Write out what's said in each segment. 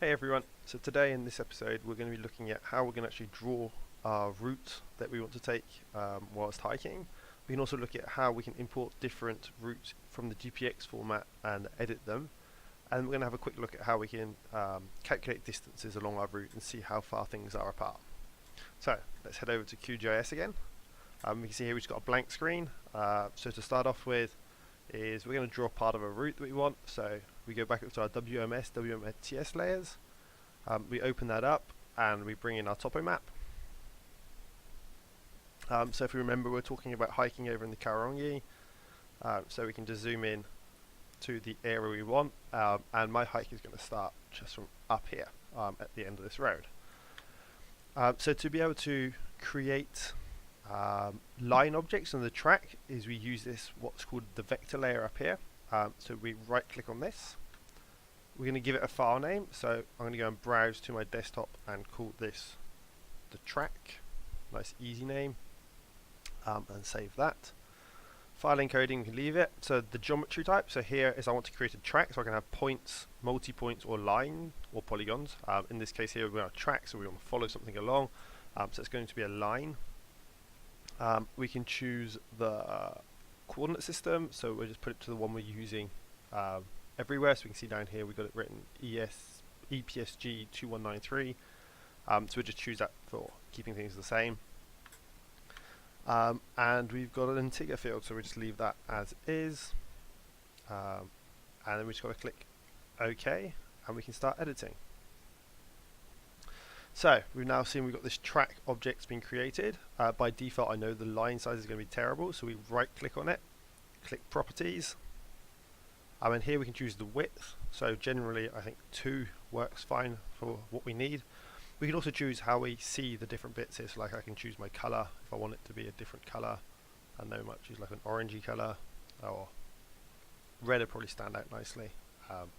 Hey everyone, so today in this episode we're going to be looking at how we're going to actually draw our route that we want to take whilst hiking. We can also look at how we can import different routes from the GPX format and edit them. And we're going to have a quick look at how we can calculate distances along our route and see how far things are apart. So let's head over to QGIS again. We can see here we've got a blank screen. So to start off with is we're going to draw part of a route that we want. So we go back up to our WMS layers. We open that up and we bring in our topo map. So if we remember, we're talking about hiking over in the Karongi. So we can just zoom in to the area we want, and my hike is going to start just from up here at the end of this road. So to be able to create line objects on the track is we use this what's called the vector layer up here. So we right click on this. We're going to give it a file name, so I'm going to go and browse to my desktop and call this the track. Nice easy name, and save that. File encoding, we can leave it. So the geometry type, so here is I want to create a track, so I can have points, multi-points, or line, or polygons. In this case here we want a track, so we want to follow something along. So it's going to be a line. We can choose the coordinate system, so we'll just put it to the one we're using everywhere. So we can see down here we've got it written EPSG 2193. So we'll just choose that for keeping things the same. And we've got an Antigua field, so we just leave that as is. And then we just got to click OK, and we can start editing. So we've now seen we've got this track object's been created. By default, I know the line size is going to be terrible, so we right click on it, click properties, and here we can choose the width. So generally I think 2 works fine for what we need. We can also choose how we see the different bits here, so like I can choose my color if I want it to be a different color. I know I might choose like an orangey color, or red would probably stand out nicely, and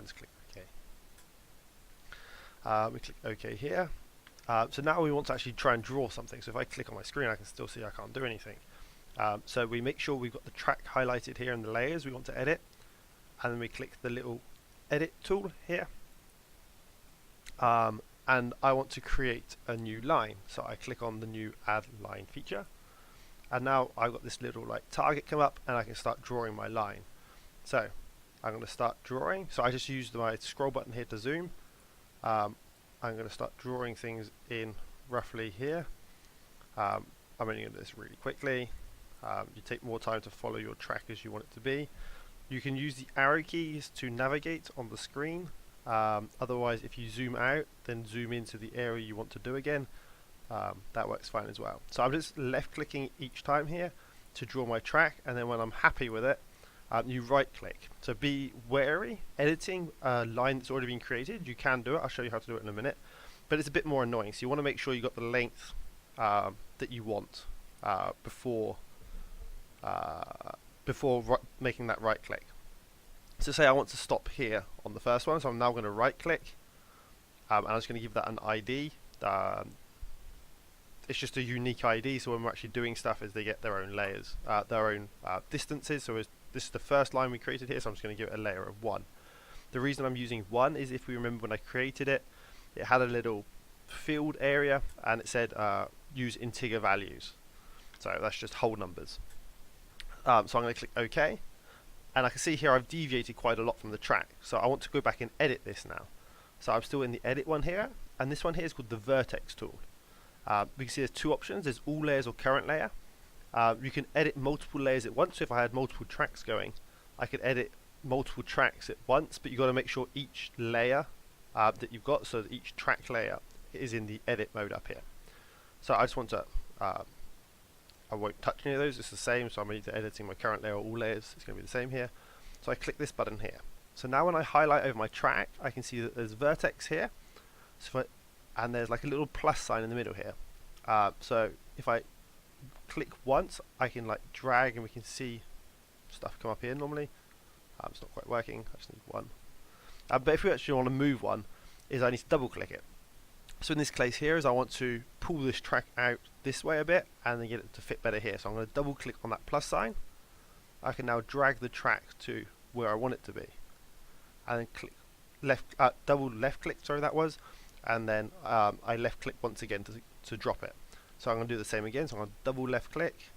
just click OK. We click OK here. So now we want to actually try and draw something. So if I click on my screen, I can still see I can't do anything. So we make sure we've got the track highlighted here in the layers we want to edit, and then we click the little edit tool here. And I want to create a new line, so I click on the new add line feature, and now I've got this little like target come up, and I can start drawing my line. So I'm going to start drawing. So I just used my scroll button here to zoom. I'm going to start drawing things in roughly here. I'm only going to do this really quickly. You take more time to follow your track as you want it to be. You can use the arrow keys to navigate on the screen. Otherwise, if you zoom out, then zoom into the area you want to do again. That works fine as well. So I'm just left clicking each time here to draw my track, and then when I'm happy with it, you right click. So be wary, editing a line that's already been created, you can do it, I'll show you how to do it in a minute, but it's a bit more annoying, so you want to make sure you got the length that you want before making that right click. So say I want to stop here on the first one, so I'm now going to right click, and I'm just going to give that an ID. It's just a unique ID, so when we're actually doing stuff is they get their own layers, their own distances. So this is the first line we created here, so I'm just going to give it a layer of 1. The reason I'm using 1 is if we remember when I created it, it had a little field area and it said use integer values. So that's just whole numbers. So I'm going to click OK, and I can see here I've deviated quite a lot from the track. So I want to go back and edit this now. So I'm still in the edit one here, and this one here is called the vertex tool. We can see there's 2 options. There's all layers or current layer. You can edit multiple layers at once. So if I had multiple tracks going, I could edit multiple tracks at once, but you've got to make sure each layer that you've got, so that each track layer is in the edit mode up here. So I just want to, I won't touch any of those, it's the same, so I'm either editing my current layer or all layers, it's going to be the same here. So I click this button here. So now when I highlight over my track, I can see that there's vertex here, so and there's like a little plus sign in the middle here. So if I click once, I can like drag and we can see stuff come up here normally. It's not quite working, I just need 1. But if we actually want to move one, is I need to double click it. So in this case here is I want to pull this track out this way a bit and then get it to fit better here. So I'm going to double click on that plus sign. I can now drag the track to where I want it to be, and then click double left click, sorry that was, and then I left click once again to drop it. So I'm going to do the same again, so I'm going to double left click,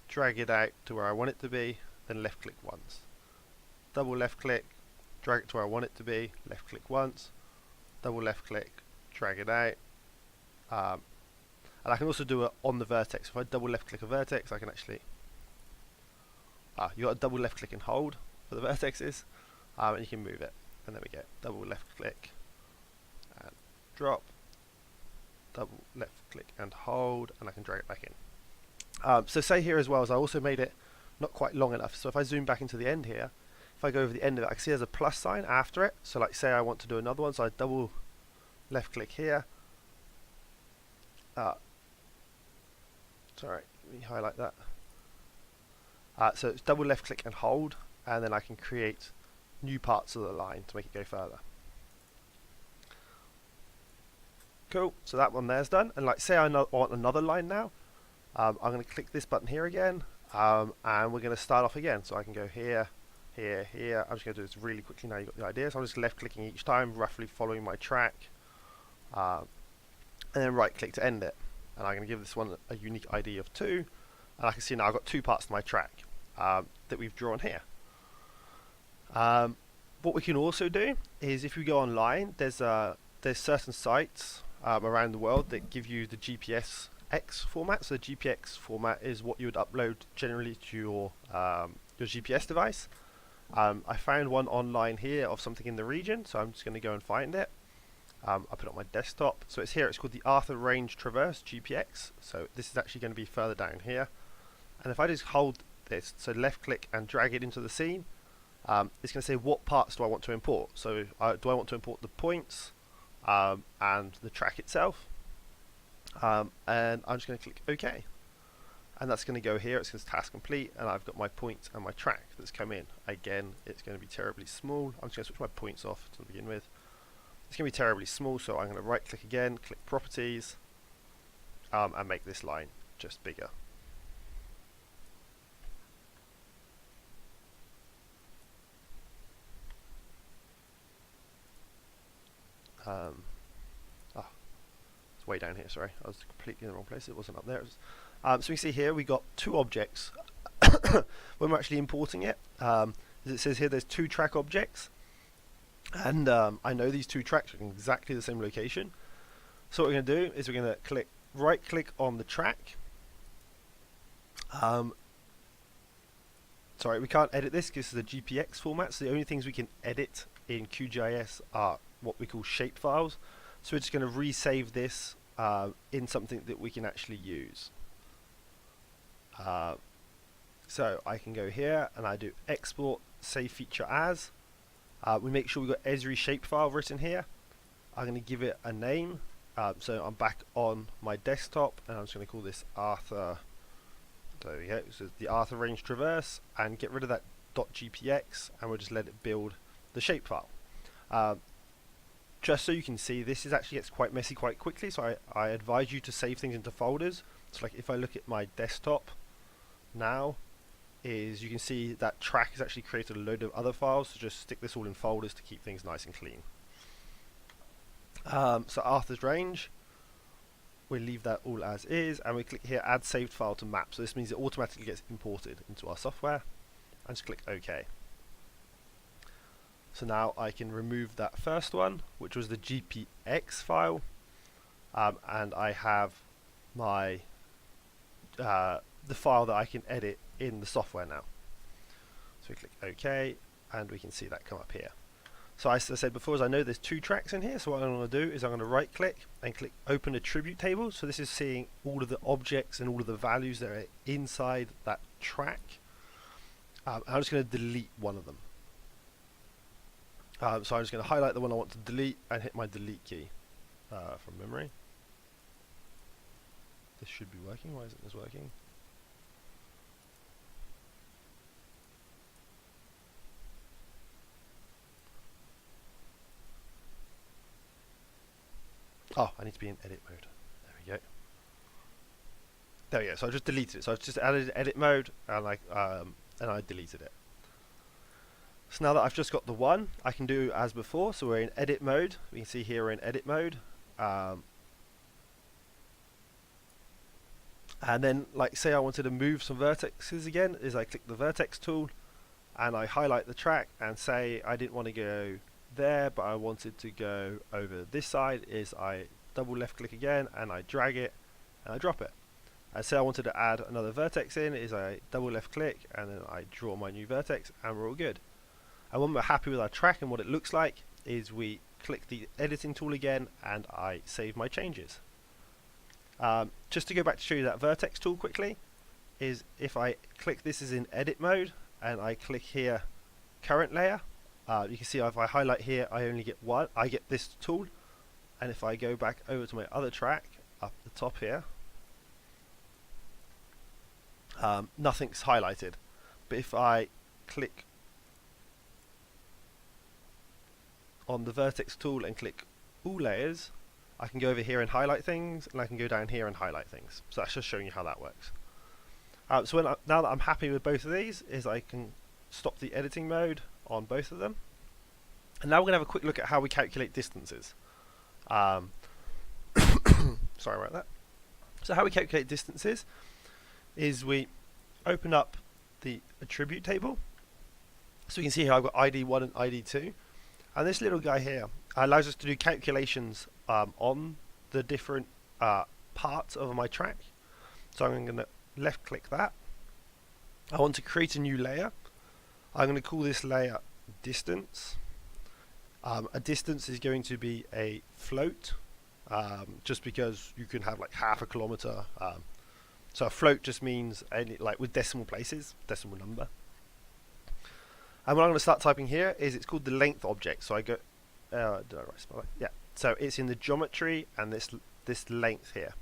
drag it out to where I want it to be, then left click once. Double left click, drag it to where I want it to be, left click once, double left click, drag it out. And I can also do it on the vertex. If I double left click a vertex, I can actually you got to double left click and hold for the vertexes, and you can move it. And there we go, double left click and drop, double left click and hold, and I can drag it back in. So say here as well, as I also made it not quite long enough, so if I zoom back into the end here, if I go over the end of it, I can see there's a plus sign after it. So like say I want to do another one, so I double left click here, sorry, let me highlight that. So it's double left click and hold, and then I can create new parts of the line to make it go further. Cool, so that one there's done. And like say I want another line now, I'm going to click this button here again, and we're going to start off again. So I can go here, here, here. I'm just going to do this really quickly now, you've got the idea. So I'm just left clicking each time, roughly following my track, and then right click to end it. And I'm going to give this one a unique ID of 2, and I can see now I've got 2 parts to my track that we've drawn here. What we can also do is, if we go online, there's certain sites around the world that give you the GPS X format. So the GPX format is what you would upload generally to your GPS device. I found one online here of something in the region, so I'm just going to go and find it. I put it on my desktop. So it's here, it's called the Arthur Range Traverse GPX. So this is actually going to be further down here. And if I just hold this, so left click and drag it into the scene, it's going to say what parts do I want to import. So do I want to import the points and the track itself? And I'm just going to click OK. And that's going to go here, it's going to task complete, and I've got my points and my track that's come in. Again, it's going to be terribly small. I'm just going to switch my points off to begin with. It's going to be terribly small, so I'm going to right click again, click properties, and make this line just bigger. It's way down here, sorry, I was completely in the wrong place, it wasn't up there. It was, so we see here we got 2 objects when we're actually importing it. As it says here, there's 2 track objects. And I know these 2 tracks are in exactly the same location. So what we're going to do is we're going to right click on the track. Sorry, we can't edit this because this is a GPX format, so the only things we can edit in QGIS are what we call shape files. So we're just going to resave this in something that we can actually use. So I can go here and I do export save feature as. We make sure we've got Esri shapefile written here. I'm going to give it a name. So I'm back on my desktop, and I'm just going to call this Arthur. There we go. So the Arthur Range Traverse, and get rid of that .gpx, and we'll just let it build the shapefile. Just so you can see, this actually gets quite messy quite quickly. So I advise you to save things into folders. So like if I look at my desktop now, you can see that track has actually created a load of other files, so just stick this all in folders to keep things nice and clean. So Arthur's Range, we'll leave that all as is, and we click here add saved file to map. So this means it automatically gets imported into our software, and just click OK. So now I can remove that first one, which was the GPX file, and I have my the file that I can edit in the software now. So we click OK, and we can see that come up here. So as I said before, as I know there's 2 tracks in here, so what I'm going to do is I'm going to right click and click open attribute table. So this is seeing all of the objects and all of the values that are inside that track. I'm just going to delete one of them. So I'm just going to highlight the one I want to delete and hit my delete key from memory. This should be working. Why isn't this working? Oh, I need to be in edit mode. There we go. There we go. So I just deleted it. So I've just added edit mode, and I deleted it. So now that I've just got the one, I can do as before. So we're in edit mode. We can see here we're in edit mode. And then, like, say I wanted to move some vertexes again, is I click the vertex tool and I highlight the track, and say I didn't want to go there, but I wanted to go over this side, is I double left click again and I drag it and I drop it. And say I wanted to add another vertex in, is I double left click and then I draw my new vertex, and we're all good. And when we're happy with our track and what it looks like, is we click the editing tool again and I save my changes. Just to go back to show you that vertex tool quickly, is if I click, this is in edit mode, and I click here current layer, you can see if I highlight here I only get one, I get this tool. And if I go back over to my other track up the top here, nothing's highlighted. But if I click on the vertex tool and click all layers, I can go over here and highlight things, and I can go down here and highlight things. So that's just showing you how that works. So now that I'm happy with both of these, is I can stop the editing mode on both of them. And now we're going to have a quick look at how we calculate distances. Sorry about that. So how we calculate distances is we open up the attribute table. So you can see here I've got ID1 and ID2. And this little guy here allows us to do calculations on the different parts of my track. So I'm going to left click that. I want to create a new layer. I'm going to call this layer distance. A distance is going to be a float, just because you can have like half a kilometer. So a float just means any, like with decimal places, decimal number. And what I'm going to start typing here is, it's called the length object. So I go, did I write spell it? Yeah. So it's in the geometry and this length here.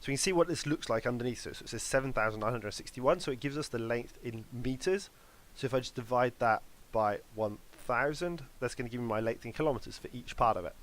So you can see what this looks like underneath. So it says 7,961. So it gives us the length in meters. So if I just divide that by 1,000, that's going to give me my length in kilometers for each part of it.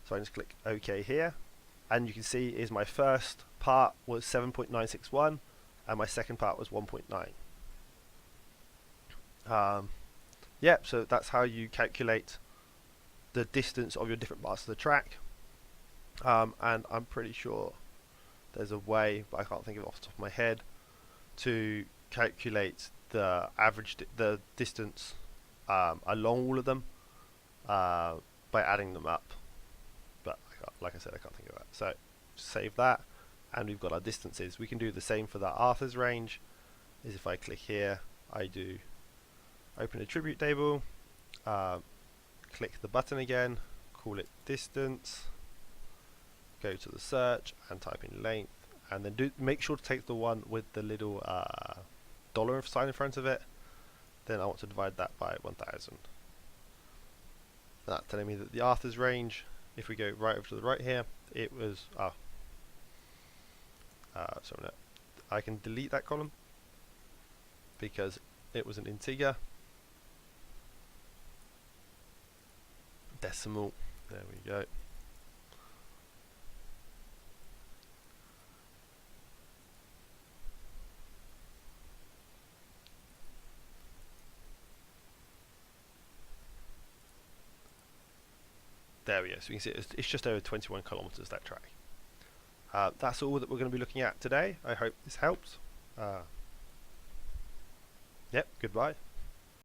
So I just click OK here, and you can see is my first part was 7.961 and my second part was 1.9. Yeah, so that's how you calculate the distance of your different parts of the track. And I'm pretty sure there's a way, but I can't think of it off the top of my head, to calculate the average the distance along all of them by adding them up. But like I said, I can't think of that. So save that, and we've got our distances. We can do the same for that Arthur's range. Is if I click here, I do open attribute table, click the button again, call it distance, go to the search and type in length, and then make sure to take the one with the little dollar sign in front of it. Then I want to divide that by 1,000. That's telling me that the Arthur's range, if we go right over to the right here, it was so no, I can delete that column because it was an integer. Decimal, there we go. There we go. So you can see it's just over 21 kilometers, that track. That's all that we're going to be looking at today. I hope this helps. Yep, goodbye.